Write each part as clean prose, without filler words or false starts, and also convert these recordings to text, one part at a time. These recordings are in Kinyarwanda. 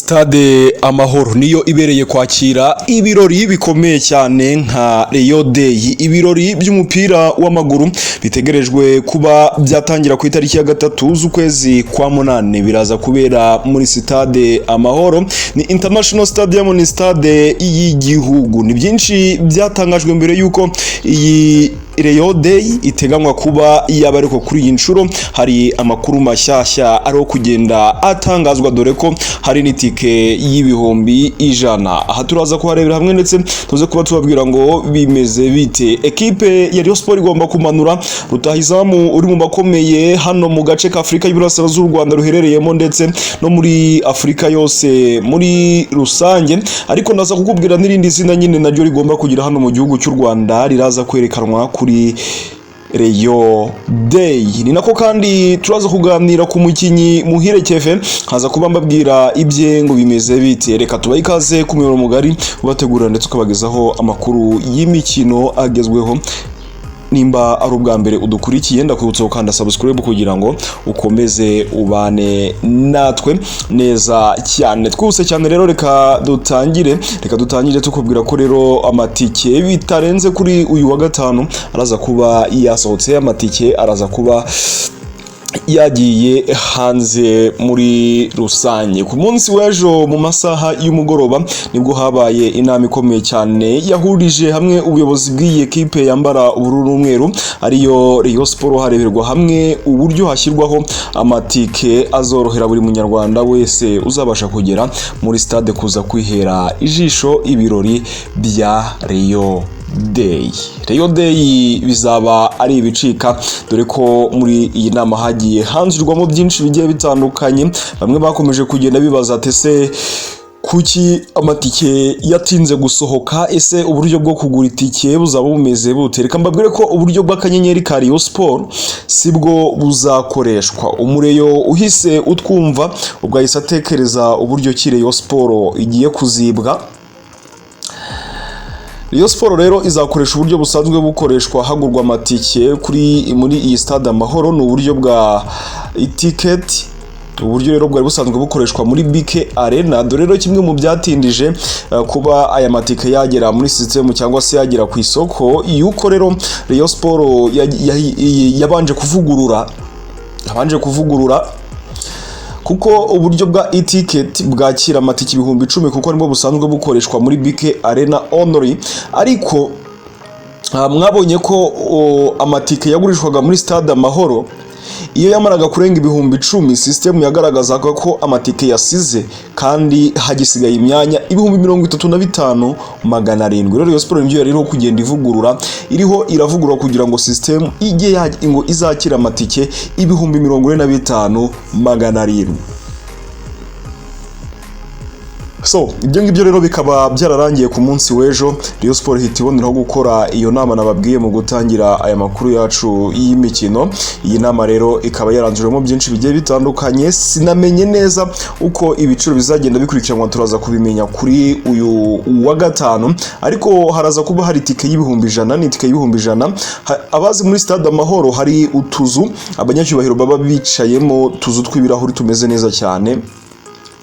Stade Amahoro niyo ibereye kwakira ibirori bikomeye cyane nka Rio Day, ibirori by'umupira w'amaguru bitegerejwe kuba byatangira ku itariki ya 3 z'ukwezi kwa munane. Biraza kubera muri Stade Amahoro, ni International Stadium, ni stade y'igihugu. Ni byinshi byatangajwe mbere yuko iyi Rio Day iteganywa kuba yaba ariko kuri iyi nshuro hari amakuru mashyashya ariho kugenda atangazwa, dore ko hari n'itike y'ibihumbi 100. Aha turaza kuharebera hamwe ndetse tuze kuba tubabwira ngo bimeze bite. Ekipe ya Rayon Sport igomba kumanura rutahizamu uri mu bakomeye hano mu gace ka Afrika y'Iburasirazuba, Rwanda ruherereyemo ndetse no muri Afrika yose muri rusange, ariko ndaza kukubwira n'irindi zina nyine naryo rigomba kugira hano mu gihugu cy'u Rwanda riraza kwerekanwa kuri Rio Day. Ni nako kandi turaza kuganira ku mukinyi Muhire Kevin, haza kuba mbabwira ibye ngo bimeze bite. Reka tubaye ikaze ku muyoboro mugari ubategurira ndetse ukabagezaho amakuru y'imikino agezweho. Nimba ari ubwa mbere udukurikiye, ndakwibutsa gukanda subscribe kugira ngo ukomeze ubane natwe neza cyane. Twuse cyane rero, reka dutangire tukubwira ko rero amatike bitarenze kuri uyu wa gatanu araza kuba yasohotse. Amatike araza kuba yagiye hanze muri rusange. Ku munsi w'ejo mu masaha y'umugoroba nibwo habaye inama ikomeye cyane yahurije hamwe ubuyobozi bw'iyi ekipe yambara ubururu n'umweru ariyo Rayon Sport, hareberwa hamwe uburyo hashyirwaho amatike azorohera buri munyarwanda wese uzabasha kugera muri stade kuza kwihera ijisho ibirori bya Rio Day. Rio Day bizaba ari ibicika, dore ko muri iyi nama hagiye hanzurwamo byinshi bigiye bitandukanye. Bamwe bakomeje kugenda bibaza ati ese kuki amatike yatinze gusohoka, ese uburyo bwo kugura itike buzaba bumeze bute? Reka mbabwire ko uburyo bw'akanyenyeri ka Rayon Sport sibwo buzakoreshwa. Umureyo uhise utwumva ubwahise atekereza uburyo ki Rayon Sport igiye kuzibwa. Rayon Sport rero izakoresha uburyo busanzwe bukoreshwa hagurwa amatike muri iyi Stade Amahoro, ni uburyo bwa ticket. Uburyo rero bwari busanzwe bukoreshwa muri BK Arena, dore rero kimwe mu byatindije kuba aya matike yagera muri system cyangwa se yagera ku isoko, yuko rero Rayon Sport yabanje kuvugurura kuko uburyo bwa e-ticket bwakira amatike 10,000 kuko arimo busanzwe bukoreshwa muri BK Arena only, ariko mwabonye ko amatike yagurishwaga muri Stade Amahoro iyo yamaraga kurenga 10,000 system yagaragazaga ko amatike yasize kandi hagisigaye imyanya 35,700. Rero Rayon Sport nibyo yariho kugenda iravugurura kugira ngo system ijye ngo izakira amatike 45,700. So ibyo ngibyo rero bikaba byararangiye ku munsi w'ejo. Rayon Sport ihita iboneraho gukora iyo nama nababwiye mu gutangira aya makuru yacu y'imikino. Iyi nama rero ikaba yaranzuremo byinshi bigiye bitandukanye, sinamenye neza uko ibiciro bizagenda bikurikiranwa, turaza kubimenya kuri uyu wa gatanu, ariko haraza kuba hari itike y'ibihumbi 100. Ni itike y'ibihumbi 100. Abazi muri Stade Amahoro hari utuzu abanyacyubahiro baba bicayemo, tuzu tw'ibirahuri tumeze neza cyane,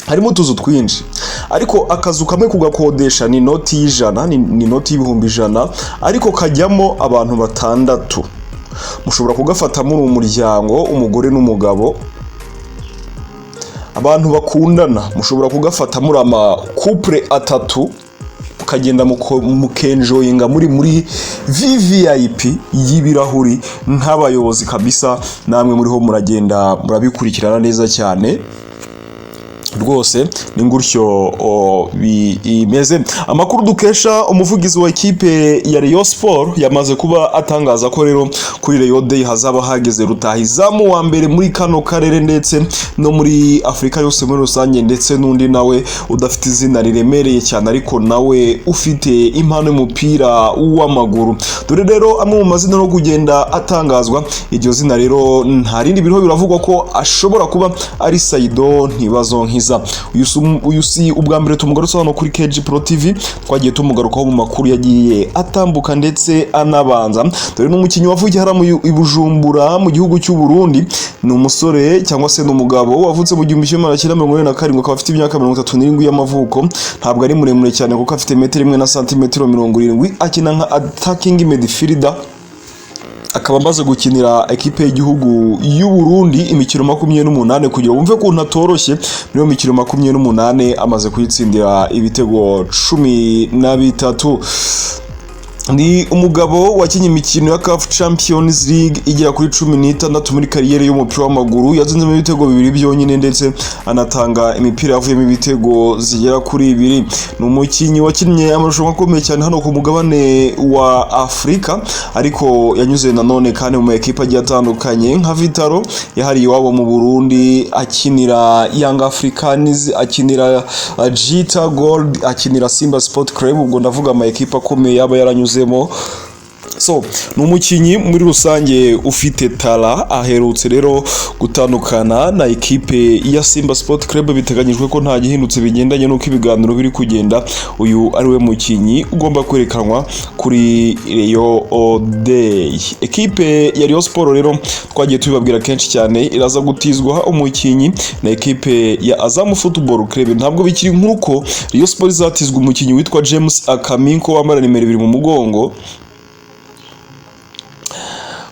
harimo utuzu twinshi, ariko akazu kamwe kugakodesha ni inoti y'100, ni inoti y'ibihumbi 100, ariko kajyamo abantu 6. Mushobora kugafata muri umuryango, umugore n'umugabo, abantu bakundana mushobora kugafata muri ama couple 3, ukagenda mukenjoyinga muri VVIP y'ibirahuri nk'abayobozi kabisa. Namwe muriho muragenda murabikurikirana neza cyane rwose, ni nguryo bimeze. Amakuru dukesha umuvugizi wa ekipe ya Rayon Sport yamaze kuba atangaza ko rero kuri Rio Day hazaba hageze rutahizamu wa mbere muri kano karere ndetse no muri Afrika yose muri rusange, ndetse n'undi nawe udafite izina riremereye cyane ariko nawe ufite impano y'umupira w'amaguru. Dore rero amwe mu mazina no kugenda atangazwa. Iryo zina rero nta rindi biriho biravugwa ko ashobora kuba ari Saido Ntibazo Nkiza neza. Uyu si ubwa mbere tumugarutse hano kuri KG Pro TV, twagiye tumugarukaho mu makuru yagiye atambuka ndetse anabanza. Dore n'umukinnyi wavuye hara i Bujumbura mu gihugu cy'u Burundi, ni umusore cyangwa se n'umugabo wavutse mu 1947, akaba afite imyaka 37 y'amavuko. Ntabwo ari muremure cyane kuko afite metero 1 na santimetero 70, akina nka attacking midfielder. Akaba amaze gukinira ekipe y'igihugu y'u Burundi imikino 28 kugira wumve ko ntatoroshye. Niyo mikino 28 amaze kuyitsindira ibitego 13. Ni umugabo wakinye imikino ya CAF Champions League igera kuri 16 muri kariyeri y'umupira w'amaguru, yatsinzemo ibitego 2 byonyine ndetse anatanga imipira yavuyemo ibitego zigera kuri 2. Ni umukinnyi wakinnye amarushanwa akomeye cyane hano ku mugabane wa Afrika, ariko yanyuze nanone kandi mu ekipa agiye atandukanye nka Vitaro yahariye iwabo mu Burundi, akinira Young Africans, akinira Jita Gold, akinira Simba Sport Club. Ubwo ndavuga ama ekipa akomeye yaba yaranyuze. So ni umukinnyi muri rusange ufite tala, aherutse rero gutandukana na ekipe ya Simba Sport Club. Biteganyijwe ko nta gihindutse bigendanye nuko ibiganiro biri kugenda. Uyu ari we mukinnyi ugomba kwerekanwa kuri Rio Day. Ekipe ya Rio Sport rero twagiye tubibabwira kenshi cyane, iraza gutizwa umukinnyi na ekipe ya Azam Football Club. Ntabwo bikiri nk'uko Rio Sport izatizwa umukinnyi witwa James Akaminko wamara nimero 2 mu mugongo.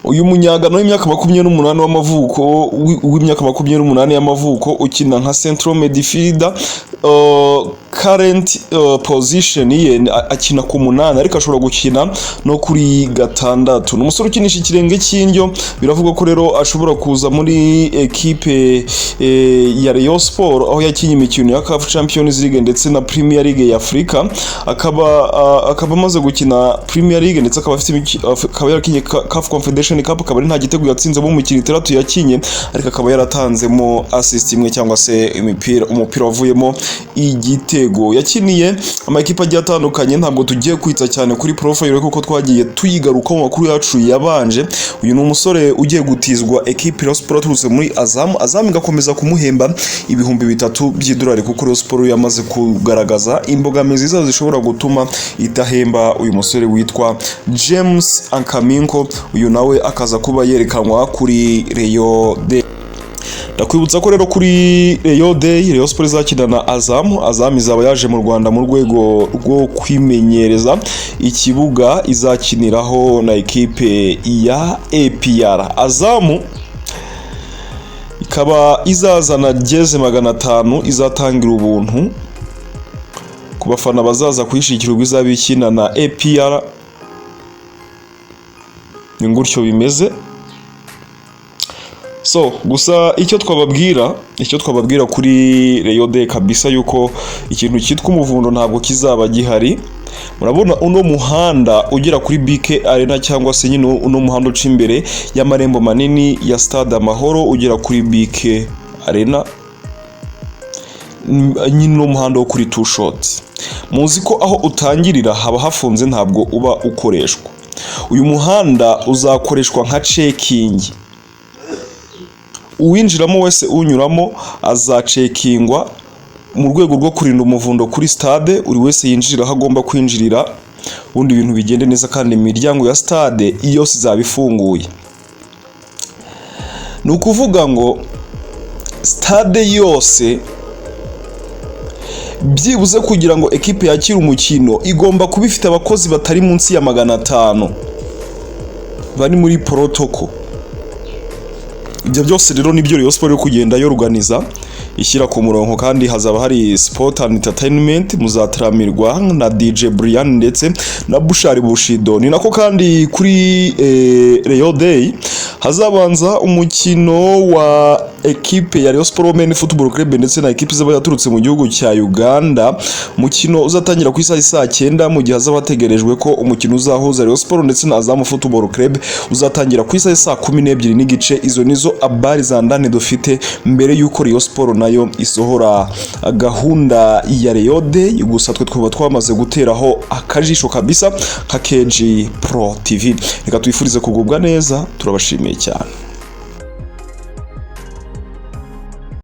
Uyu munyagano w'imyaka 28 w'amavuko, w'imyaka 28 y'amavuko, ukina nka central midfielder. Current position ye akina ku 8, ariko ashobora gukina no kuri 6. Ni umusore ukinisha ikirenge cy'indyo. Biravuga ko rero ashobora kuza muri ekipe ya Rio Sport, aho yakinye imikino ya CAF Champions League ndetse na Premier League ya Afrika. Akaba amaze gukina Premier League ndetse akaba yarakinye CAF Confederation Cup, akaba ari nta gitego yatsinzemo mu mikino 3 yakinye, ariko akaba yaratanzemo assist imwe cyangwa se umupira wavuyemo igitego. Yakiniye amakipe agiye atandukanye, ntabwo tugiye kwitsa cyane kuri profile kuko twagiye tuyigaruka mu makuru yacu yabanje. Uyu ni umusore ugiye gutizwa ekipe ya Sport turutse muri Azam igakomeza kumuhemba ibihumbi 3 by'idolari, kuko Rio Sport yamaze kugaragaza imbogamizi zazo zishobora gutuma itahemba uyu musore witwa James Akaminko. Uyu nawe akaza kuba yerekanwa kuri Rio Day. Ndakwibutsa ko rero kuri Rio Day Rio Sport izakina na Azam izaba yaje mu Rwanda mu rwego rwo kwimenyereza ikibuga izakiniraho na ekipe ya APR. Azam ikaba izazana jeze 500 izatangira ubuntu ku bafana bazaza kwishikira ubwo izabikina na APR. Ni ngutyo bimeze. So gusa icyo twababwira kuri Rio Day kabisa, yuko ikintu cyitwa umuvundo ntabwo kizaba gihari. Murabona uno muhanda ugera kuri BK Arena cyangwa se nyine uno muhanda uca imbere y'amarembo manini ya Stade Amahoro ugera kuri BK Arena, nyine no muhanda wo kuri Two Shots. Muzi ko aho utangirira haba hafunze, ntabwo uba ukoreshwa. Uyu muhanda uzakoreshwa nka checking. Uwinjiramo wese unyuramo azacekingwa mu rwego rwo kurinda umuvundo kuri stade. Uri wese yinjira agomba kwinjirira, ubundi ibintu bigende neza, kandi imiryango ya stade yose izabifunguye. Ni ukuvuga ngo stade yose byibuze kugira ngo ekipe yakire umukino igomba kuba ifite abakozi batari munsi ya 500 bari muri protocol. Ibyo byose rero nibyo Rio Sport yo kugenda yorganiza ishyira ku murongo, kandi hazaba hari sport and entertainment, muzatramirwa na DJ Brian ndetse na Bushari Bushido. Ni nako kandi kuri Rio Day hazabanza umukino wa ekipe ya Rio Sport Women Football Club ndetse na ekipe zaba yaturutse mu gihugu cya Uganda. Umukino uzatangira ku saa 9, mu gihe hazaba hategerejwe ko umukino uzahuza Rio Sport ndetse na Azam Football Club uzatangira ku saa 12 n'igice. Izo nizo abari za ndane dufite mbere yuko Rio Sport nayo isohora gahunda ya Rio Day. Gusa twe twaba twamaze guteraho akajisho kabisa ka KG Pro TV. Reka twifurize kugubwa neza, turabashimiye cyane.